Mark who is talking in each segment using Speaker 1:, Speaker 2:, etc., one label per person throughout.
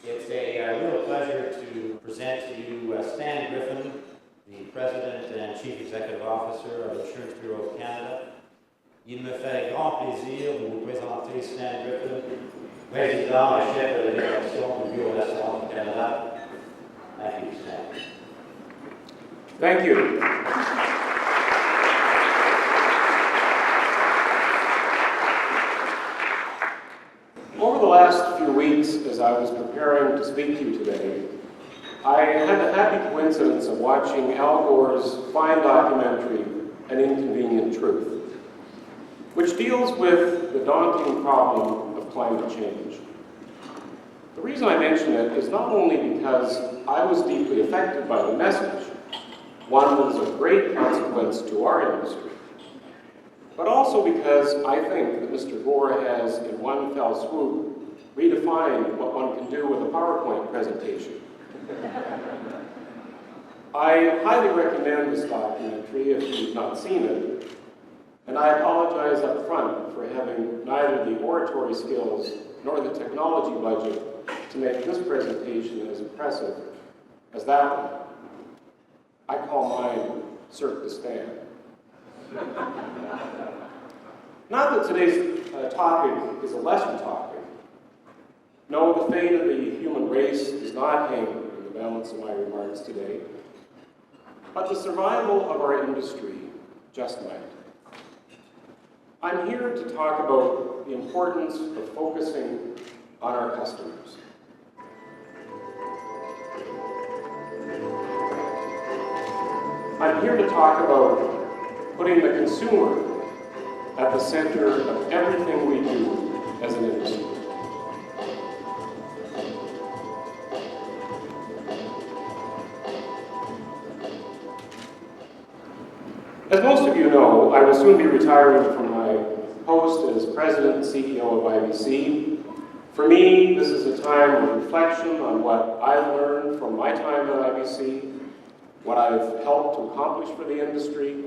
Speaker 1: It's a real pleasure to present to you Stan Griffin, the President and Chief Executive Officer of Insurance Bureau of Canada. Il me fait grand plaisir de vous présenter Stan Griffin, Président et chef de la direction du Bureau d'assurance du Canada. Thank you, Stan.
Speaker 2: Thank you. Over the last few weeks, as I was preparing to speak to you today, I had the happy coincidence of watching Al Gore's fine documentary, An Inconvenient Truth, which deals with the daunting problem of climate change. The reason I mention it is not only because I was deeply affected by the message, one that is of great consequence to our industry, but also because I think that Mr. Gore has, in one fell swoop, redefined what one can do with a PowerPoint presentation. I highly recommend this documentary if you've not seen it, and I apologize up front for having neither the oratory skills nor the technology budget to make this presentation as impressive as that one. I call mine Cirque du Stand. Not that today's topic is a lesser topic. No, the fate of the human race does not hang in the balance of my remarks today, but the survival of our industry just might. I'm here to talk about the importance of focusing on our customers. I'm here to talk about putting the consumer at the center of everything we do as an industry. As most of you know, I will soon be retiring from my post as President and CEO of IBC. For me, this is a time of reflection on what I've learned from my time at IBC, what I've helped to accomplish for the industry,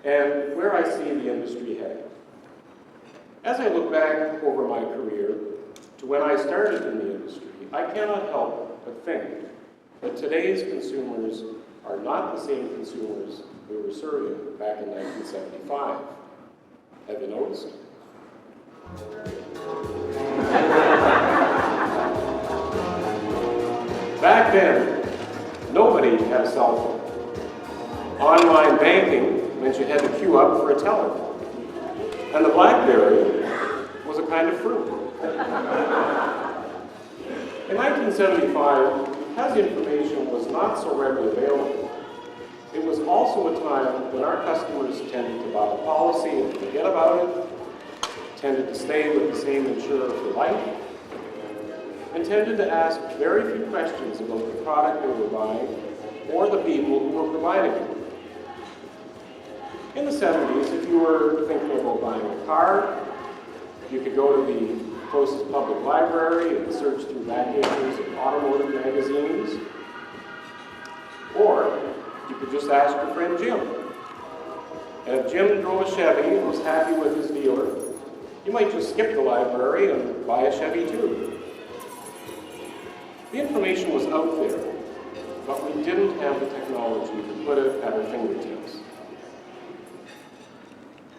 Speaker 2: and where I see the industry heading. As I look back over my career to when I started in the industry, I cannot help but think that today's consumers are not the same consumers we were serving back in 1975. Have you noticed? Back then, nobody had a cell phone. Online banking meant you had to queue up for a teller. And the BlackBerry was a kind of fruit. In 1975, because information was not so readily available, it was also a time when our customers tended to buy a policy and forget about it, tended to stay with the same insurer for life, and tended to ask very few questions about the product they were buying or the people who were providing it. In the 70s, if you were thinking about buying a car, you could go to the closest public library and search through back issues of automotive magazines, or you could just ask your friend Jim. And if Jim drove a Chevy and was happy with his dealer, you might just skip the library and buy a Chevy too. The information was out there, but we didn't have the technology to put it at our fingertips.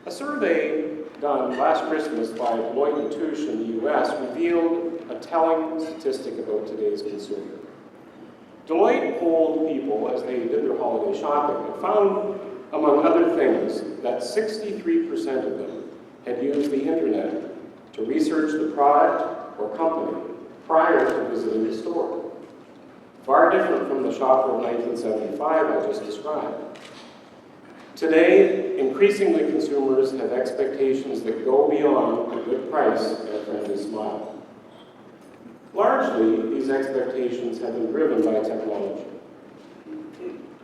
Speaker 2: A survey done last Christmas by Deloitte & Touche in the US revealed a telling statistic about today's consumer. Deloitte polled people as they did their holiday shopping and found, among other things, that 63% of them had used the internet to research the product or company prior to visiting the store. Far different from the shopper of 1975 I just described. Today, increasingly consumers have expectations that go beyond a good price and a friendly smile. Largely, these expectations have been driven by technology.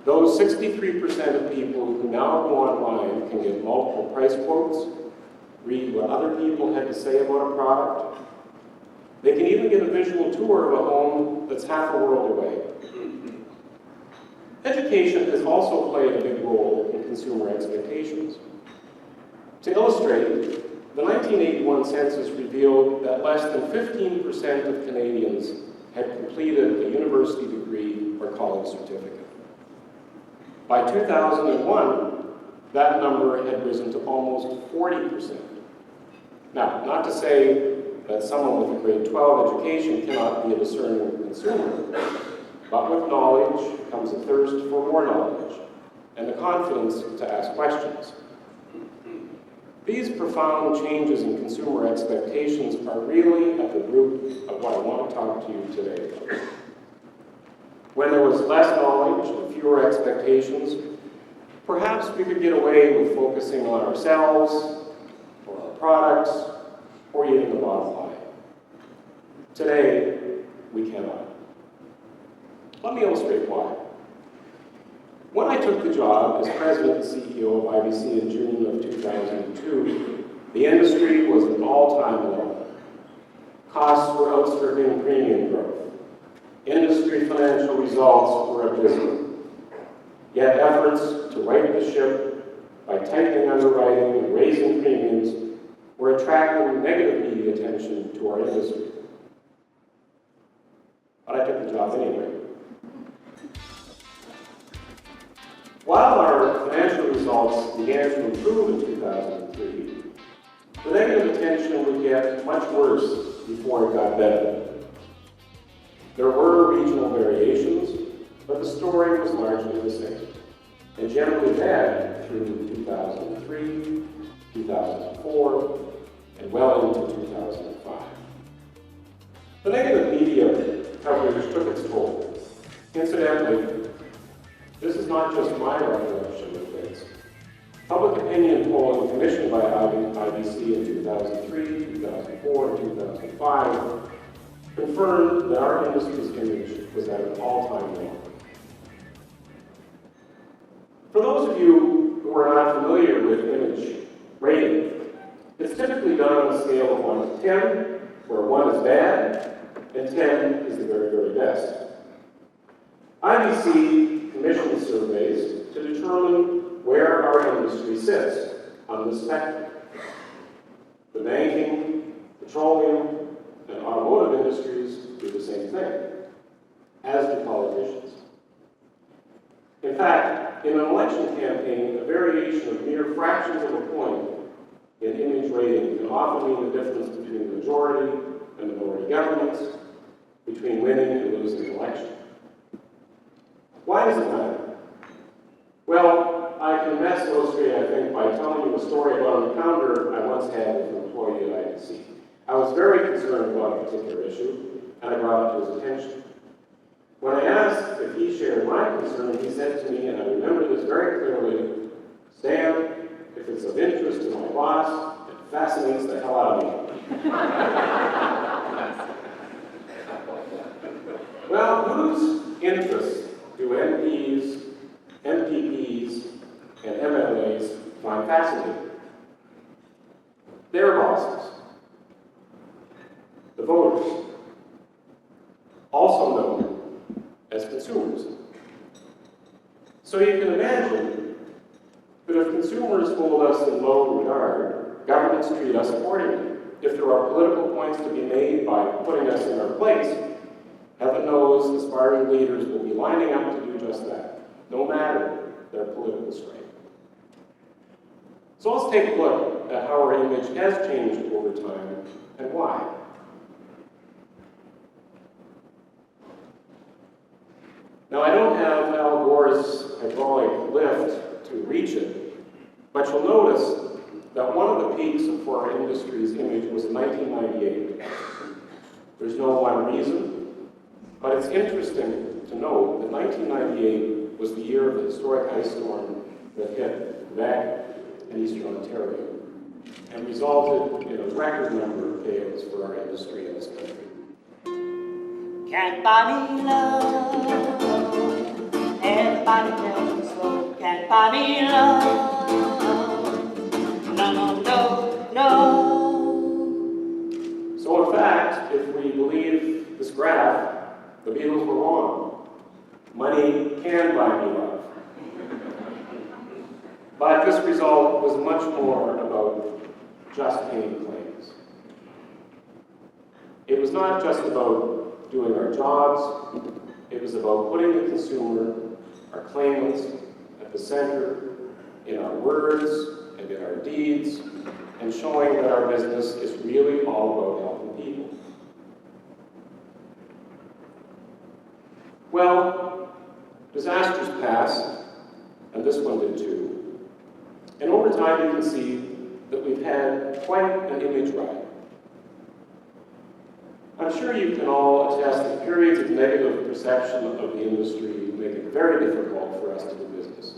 Speaker 2: Those 63% of people who now go online can get multiple price quotes, read what other people had to say about a product. They can even get a visual tour of a home that's half a world away. Education has also played a big role in consumer expectations. To illustrate, the 1981 census revealed that less than 15% of Canadians had completed a university degree or college certificate. By 2001, that number had risen to almost 40%. Now, not to say that someone with a grade 12 education cannot be a discerning consumer, but with knowledge comes a thirst for more knowledge and the confidence to ask questions. These profound changes in consumer expectations are really at the root of what I want to talk to you today about. When there was less knowledge and fewer expectations, perhaps we could get away with focusing on ourselves, or our products, or even the bottom line. Today, we cannot. Let me illustrate why. When I took the job as president and CEO of IBC in June of 2002, the industry was at an all-time low. Costs were outstripping premium growth. Industry financial results were abysmal. Yet efforts to right the ship by tightening underwriting and raising premiums were attracting negative media attention to our industry. But I took the job anyway. While our financial results began to improve in 2003, the negative attention would get much worse before it got better. There were regional variations, but the story was largely the same, and generally bad through 2003, 2004, and well into 2005. The negative media coverage took its toll. Incidentally, this is not just my recollection of things. Public opinion polling commissioned by IBC in 2003, 2004, and 2005 confirmed that our industry's image was at an all-time low. For those of you who are not familiar with image rating, it's typically done on a scale of 1 to 10, where 1 is bad and 10 is the very, very best. IBC commissioned surveys to determine where our industry sits on the spectrum. The banking, petroleum, and automotive industries do the same thing, as do politicians. In fact, in an election campaign, a variation of mere fractions of a point in image rating can often mean the difference between the majority and minority governments, between winning and losing an election. Why does it matter? Well, I can best illustrate, I think, by telling you a story about an encounter I once had with an employee at IBC. I was very concerned about a particular issue, and I brought it to his attention. When I asked if he shared my concern, he said to me, and I remember this very clearly, "Stan, if it's of interest to my boss, it fascinates the hell out of me." Well, whose interests do MPs, MPPs, and MLAs find fascinating? Their bosses, the voters, also known as consumers. So you can imagine that if consumers hold us in low regard, governments treat us accordingly. If there are political points to be made by putting us in our place, heaven knows aspiring leaders will be lining up to do just that, no matter their political strain. So let's take a look at how our image has changed over time and why. Now, I don't have Al Gore's hydraulic lift to reach it, but you'll notice that one of the peaks for our industry's image was in 1998. There's no one reason, but it's interesting to note that 1998 was the year of the historic ice storm that hit Quebec and Eastern Ontario and resulted in a record number of failures for our industry in this country.
Speaker 3: Can't buy me love, everybody tells me so. Can't buy me love, no, no, no, no.
Speaker 2: So in fact, if we believe this graph, the Beatles were wrong. Money can buy me love. But this result was much more about just paying claims. It was not just about doing our jobs. It was about putting the consumer, our claimants, at the center in our words and in our deeds, and showing that our business is really all about helping people. Well, disasters pass, and this one did too. And over time, you can see that we've had quite an image ride. I'm sure you can all attest that periods of negative perception of the industry make it very difficult for us to do business.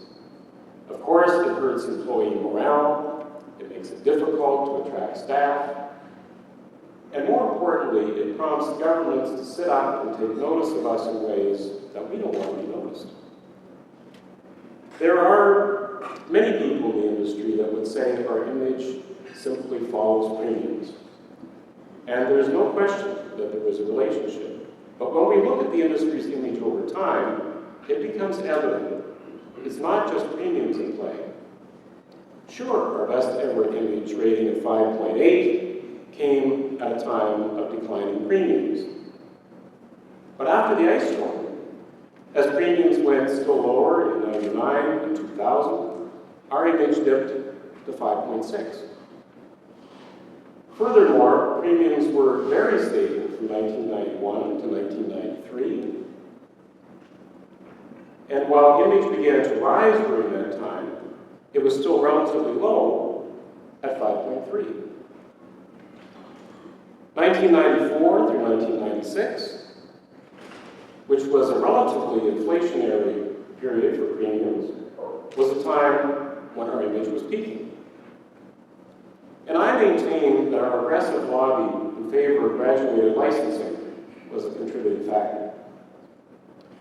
Speaker 2: Of course, it hurts employee morale, it makes it difficult to attract staff, and more importantly, it prompts governments to sit up and take notice of us in ways that we don't want to be noticed. There are many people in the industry that would say our image simply follows premiums. And there's no question that there is a relationship. But when we look at the industry's image over time, it becomes evident it's not just premiums in play. Sure, our best ever image rating of 5.8 came at a time of declining premiums. But after the ice storm, as premiums went still lower in 99 and 2000, our image dipped to 5.6. Furthermore, premiums were very stable from 1991 to 1993. And while image began to rise during that time, it was still relatively low at 5.3. 1994 through 1996, which was a relatively inflationary period for premiums, was a time when our image was peaking. And I maintain that our aggressive lobby in favor of graduated licensing was a contributing factor.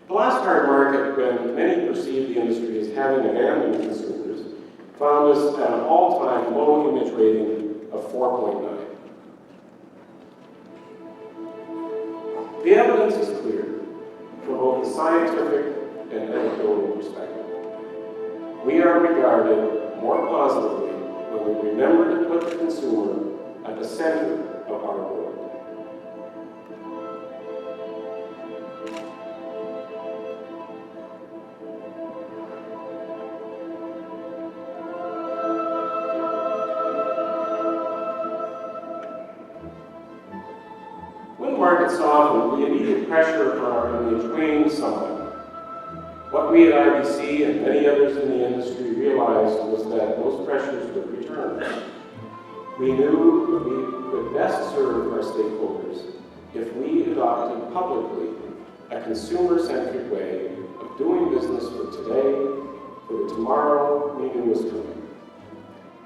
Speaker 2: The last hard market, when many perceived the industry as having abandoned consumers, found us at an all-time low image rating of 4.9. The evidence is clear from both the scientific and editorial perspective. We are regarded more positively when we remember to put the consumer at the center of our world. When the market softened, the immediate pressure on our image waned somewhat. What we at IBC and many others in the industry realized was that those pressures would return. We knew that we could best serve our stakeholders if we adopted publicly a consumer-centric way of doing business for today, for the tomorrow we knew was coming,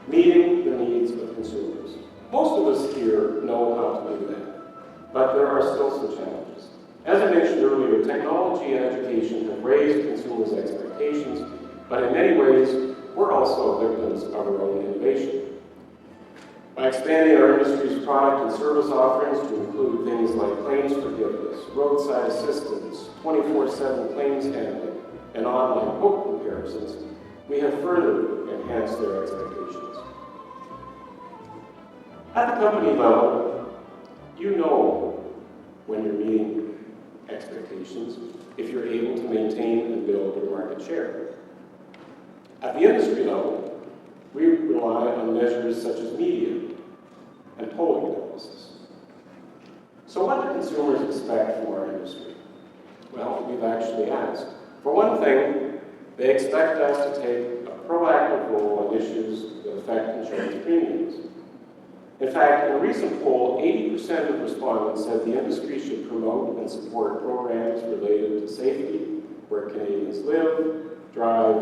Speaker 2: meeting the needs of consumers. Most of us here know how to do that, but there are still some challenges. As I mentioned earlier, technology and education have raised consumers' expectations, but in many ways, we're also victims of our own innovation. By expanding our industry's product and service offerings to include things like claims forgiveness, roadside assistance, 24/7 claims handling, and online quote comparisons, we have further enhanced their expectations. At the company level, you know when you're meeting expectations if you're able to maintain and build your market share. At the industry level, we rely on measures such as media and polling analysis. So what do consumers expect from our industry? Well, we've actually asked. For one thing, they expect us to take a proactive role on issues that affect insurance premiums. In fact, in a recent poll, 80% of respondents said the industry should promote and support programs related to safety, where Canadians live, drive,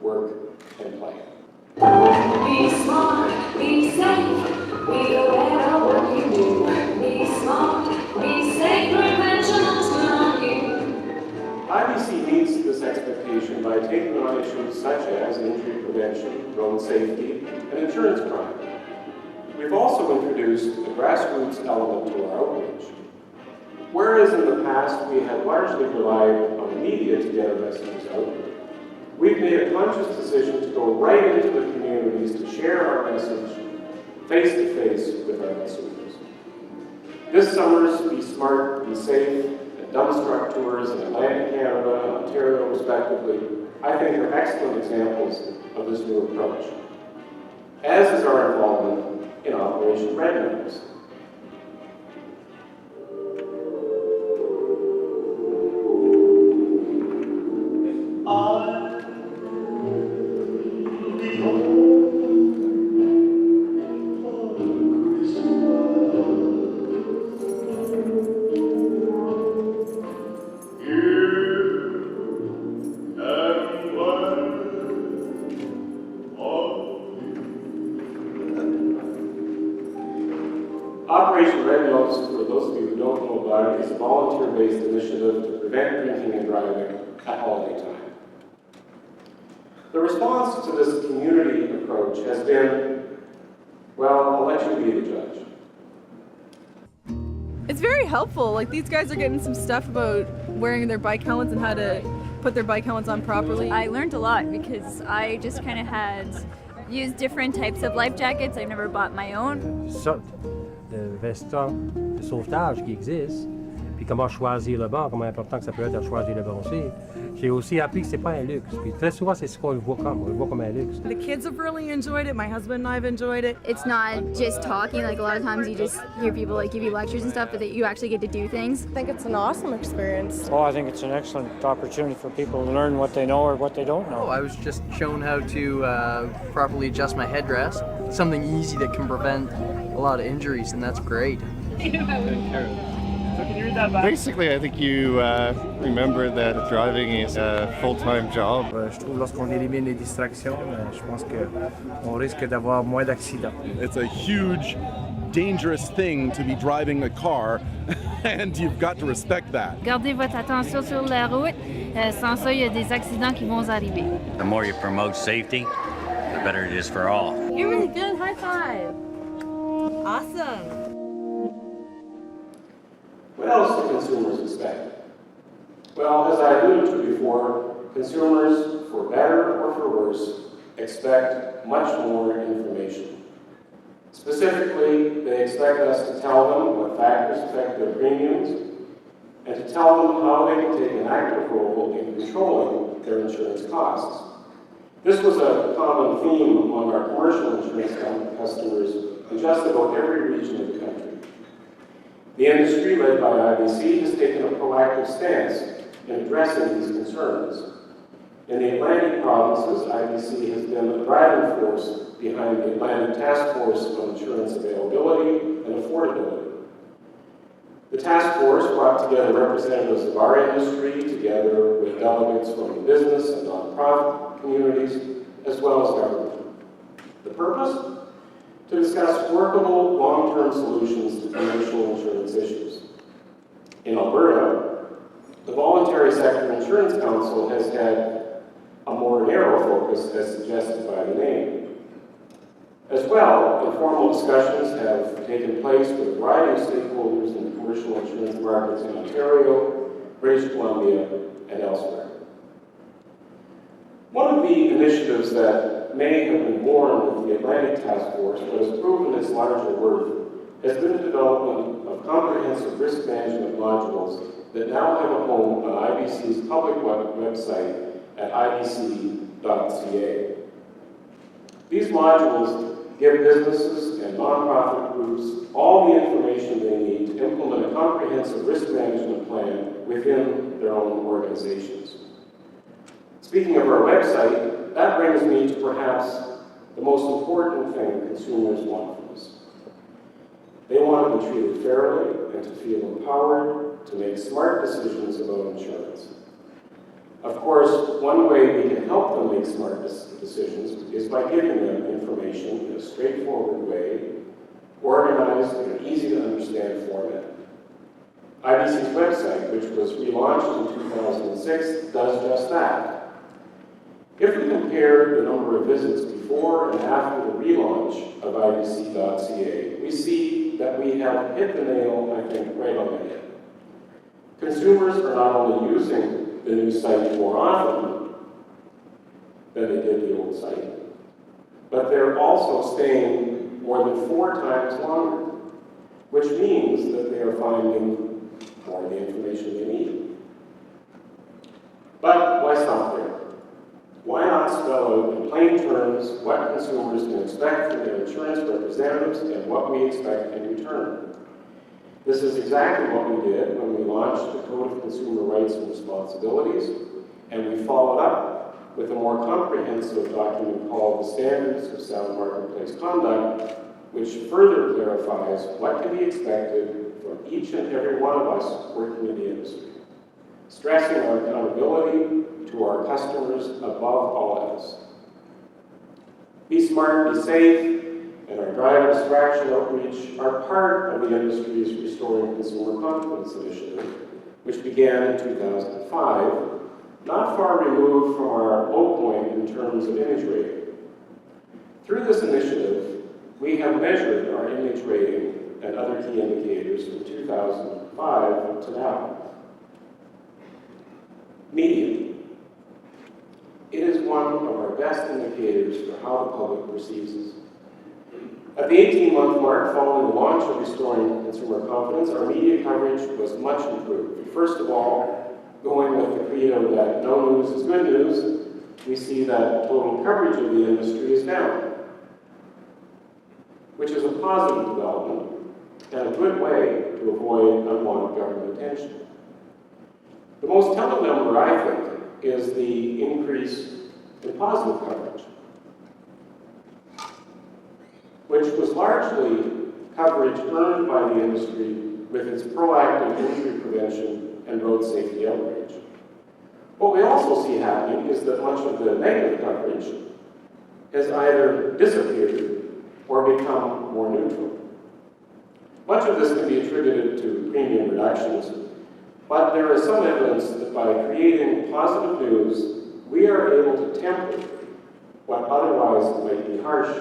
Speaker 2: work, and play.
Speaker 4: Be smart, be safe, be aware of what you do. Be smart, be safe, prevention is good on you.
Speaker 2: IBC meets this expectation by taking on issues such as injury prevention, road safety, and insurance crime. We've also introduced a grassroots element to our outreach. Whereas in the past we had largely relied on the media to get our messages out, we've made a conscious decision to go right into the communities to share our message face-to-face with our consumers. This summer's Be Smart, Be Safe dump truck tours in Atlantic Canada and Ontario, respectively, I think are excellent examples of this new approach, as is our involvement in Operation Red Nose. Operation Red Nose, for those of you who don't know about it, is a volunteer-based initiative to prevent drinking and driving at holiday time. The response to this community approach has been, well, I'll let you be the judge.
Speaker 5: It's very helpful. Like, these guys are getting some stuff about wearing their bike helmets and how to put their bike helmets on properly.
Speaker 6: I learned a lot because I just kind of had used different types of life jackets. I've never bought my own.
Speaker 7: Sorte de veston de sauvetage qui existe, puis comment choisir le bon, comment important que ça peut être de choisir le bon aussi. J'ai aussi appris que c'est pas un luxe, puis très souvent c'est ce qu'on le voit comme, on le voit comme un luxe.
Speaker 5: The kids have really enjoyed it. My husband and I have enjoyed it.
Speaker 6: It's not just talking, like a lot of times you just hear people like give you lectures and stuff, but that you actually get to do things.
Speaker 8: I think it's an awesome experience.
Speaker 9: Oh, I think it's an excellent opportunity for people to learn what they know or what they don't know.
Speaker 10: I was just shown how to properly adjust my headdress, something easy that can prevent a lot of injuries, and that's great.
Speaker 11: Basically, I think you remember that driving is a full-time job.
Speaker 12: Je trouve lorsqu'on élimine les distractions, je pense qu'on risque d'avoir moins d'accidents.
Speaker 13: It's a huge, dangerous thing to be driving a car, and you've got to respect that.
Speaker 14: Gardez votre attention sur la route. Sans ça, il y a des accidents qui vont arriver.
Speaker 15: The more you promote safety, the better it is for all.
Speaker 14: You're really good. High five.
Speaker 5: Awesome.
Speaker 2: What else do consumers expect? Well, as I alluded to before, consumers, for better or for worse, expect much more information. Specifically, they expect us to tell them what factors affect their premiums and to tell them how they can take an active role in controlling their insurance costs. This was a common theme among our commercial insurance customers in just about every region of the country. The industry, led by IBC, has taken a proactive stance in addressing these concerns. In the Atlantic provinces, IBC has been a driving force behind the Atlantic Task Force on Insurance Availability and Affordability. The task force brought together representatives of our industry, together with delegates from the business and nonprofit communities, as well as government. The purpose? To discuss workable, long-term solutions to commercial insurance issues. In Alberta, the Voluntary Sector Insurance Council has had a more narrow focus, as suggested by the name. As well, informal discussions have taken place with a variety of stakeholders in the commercial insurance markets in Ontario, British Columbia, and elsewhere. One of the initiatives that may have been born with the Atlantic Task Force, but has proven its larger worth, has been the development of comprehensive risk management modules that now have a home on IBC's public website at ibc.ca. These modules give businesses and nonprofit groups all the information they need to implement a comprehensive risk management plan within their own organizations. Speaking of our website, that brings me to perhaps the most important thing consumers want from us. They want to be treated fairly and to feel empowered to make smart decisions about insurance. Of course, one way we can help them make smart decisions is by giving them information in a straightforward way, organized in an easy-to-understand format. IBC's website, which was relaunched in 2006, does just that. If we compare the number of visits before and after the relaunch of ibc.ca, we see that we have hit the nail, I think, right on the head. Consumers are not only using the new site more often than they did the old site, but they're also staying more than 4 times longer, which means that they are finding more of the information they need. plain terms what consumers can expect from their insurance representatives and what we expect in return. This is exactly what we did when we launched the Code of Consumer Rights and Responsibilities, and we followed up with a more comprehensive document called the Standards of Sound Marketplace Conduct, which further clarifies what can be expected from each and every one of us working in the industry, stressing our accountability to our customers above all else. Be smart, be safe, and our driver distraction outreach are part of the industry's Restoring Consumer Confidence initiative, which began in 2005, not far removed from our low point in terms of image rating. Through this initiative, we have measured our image rating and other key indicators from 2005 to now. Media. It is one of our best indicators for how the public perceives us. At the 18-month mark following the launch of Restoring Consumer Confidence, our media coverage was much improved. First of all, going with the credo that no news is good news, we see that total coverage of the industry is down, which is a positive development and a good way to avoid unwanted government attention. The most telling number, I think, is the increase in positive coverage, which was largely coverage earned by the industry with its proactive injury prevention and road safety outreach. What we also see happening is that much of the negative coverage has either disappeared or become more neutral. Much of this can be attributed to premium reductions, but there is some evidence that by creating positive news, we are able to temper what otherwise might be harsh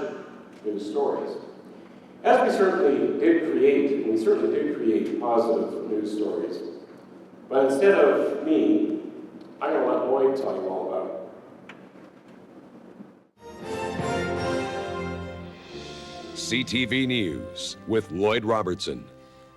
Speaker 2: news stories. As we certainly did create positive news stories. But instead of me, I'm going to let Lloyd tell you all about it.
Speaker 16: CTV News with Lloyd Robertson.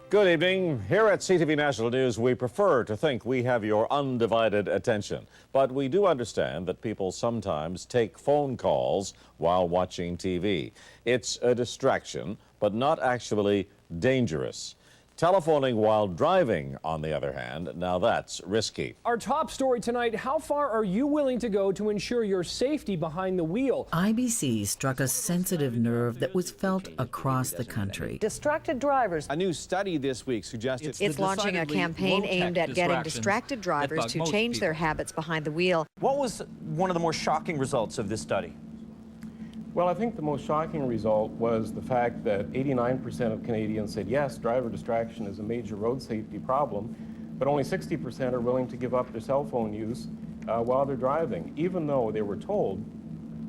Speaker 17: Good evening. Here at CTV National News, we prefer to think we have your undivided attention. But we do understand that people sometimes take phone calls while watching TV. It's a distraction, but not actually dangerous. Telephoning while driving, on the other hand, now that's risky.
Speaker 18: Our top story tonight, how far are you willing to go to ensure your safety behind the wheel?
Speaker 19: IBC struck a sensitive nerve that was felt across the country.
Speaker 20: Distracted drivers.
Speaker 21: A new study this week suggested
Speaker 20: it's launching a campaign aimed at getting distracted drivers to change their habits behind the wheel.
Speaker 22: What was one of the more shocking results of this study?
Speaker 2: Well, I think the most shocking result was the fact that 89% of Canadians said yes, driver distraction is a major road safety problem, but only 60% are willing to give up their cell phone use while they're driving, even though they were told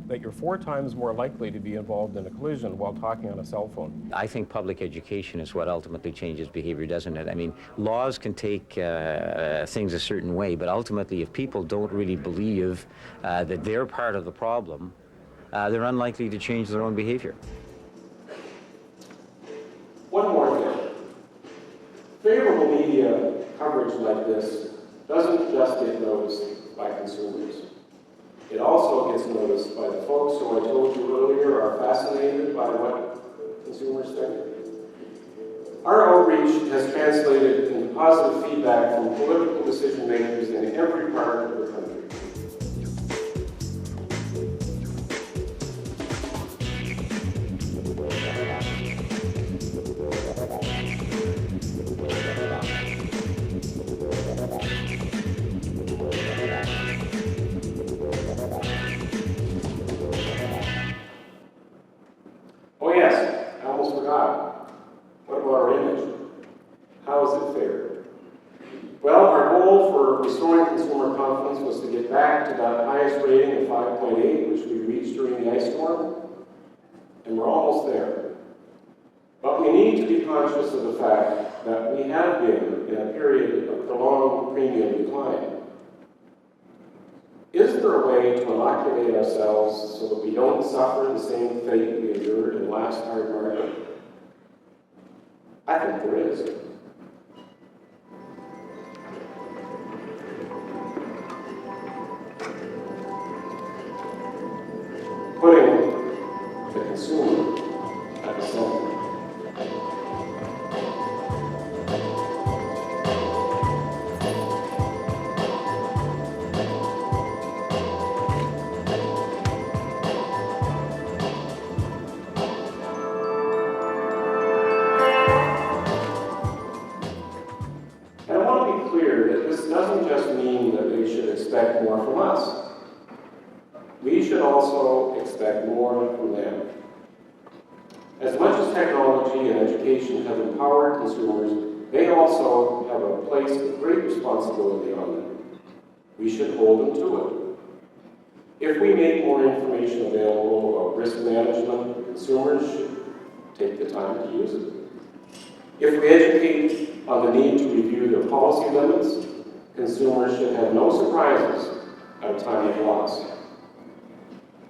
Speaker 2: that you're 4 times more likely to be involved in a collision while talking on a cell phone.
Speaker 23: I think public education is what ultimately changes behavior, doesn't it? I mean, laws can take things a certain way, but ultimately if people don't really believe that they're part of the problem, they're unlikely to change their own behavior.
Speaker 2: One more thing. Favorable media coverage like this doesn't just get noticed by consumers. It also gets noticed by the folks who I told you earlier are fascinated by what consumers think. Our outreach has translated into positive feedback from political decision makers in every part of the country. Oh yes, I almost forgot. What about our image? How is it fair? Well, our goal for restoring consumer confidence was to get back to that highest rating of 5.8, which we reached during the ice storm, and we're almost there. But we need to be conscious of the fact that we have been in a period of prolonged premium decline. Is there a way to inoculate ourselves so that we don't suffer the same fate we endured in the last hard market? I think there is. expect more from us. We should also expect more from them. As much as technology and education have empowered consumers, they also have a place of great responsibility on them. We should hold them to it. If we make more information available about risk management, consumers should take the time to use it. If we educate on the need to review their policy limits, consumers should have no surprises at a time of loss.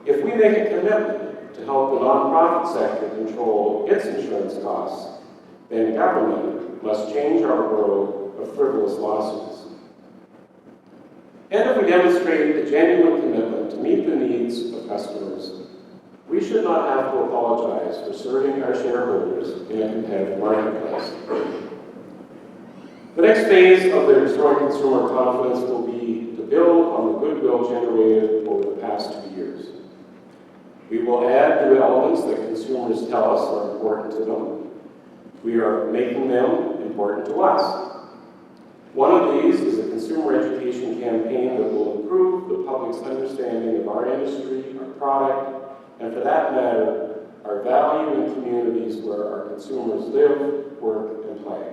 Speaker 2: If we make a commitment to help the nonprofit sector control its insurance costs, then government must change our world of frivolous lawsuits. And if we demonstrate a genuine commitment to meet the needs of customers, we should not have to apologize for serving our shareholders in a competitive marketplace. The next phase of the Restoring Consumer Confidence will be to build on the goodwill generated over the past 2 years. We will add new elements that consumers tell us are important to them. We are making them important to us. One of these is a consumer education campaign that will improve the public's understanding of our industry, our product, and for that matter, our value in communities where our consumers live, work, and play.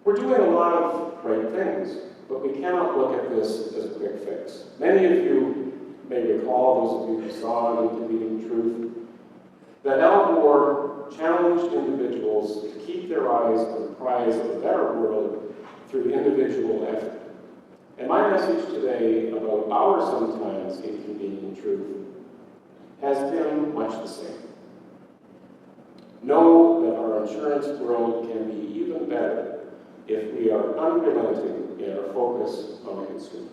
Speaker 2: We're doing a lot of great things, but we cannot look at this as a quick fix. Many of you may recall, those of you who saw Nicc Truth, that Al Gore challenged individuals to keep their eyes on the prize of a better world through individual effort. And my message today about our sometimes inconvenient truth has been much the same. Know that our insurance world can be even better if we are unrelenting in our focus on the consumer.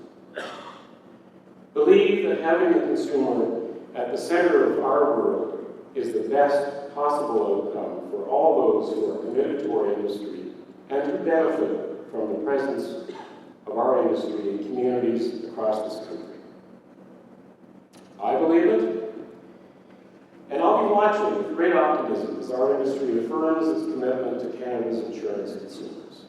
Speaker 2: Believe that having the consumer at the center of our world is the best possible outcome for all those who are committed to our industry and who benefit from the presence of our industry in communities across this country. I believe it, and I'll be watching with great optimism as our industry affirms its commitment to Canada's insurance consumers.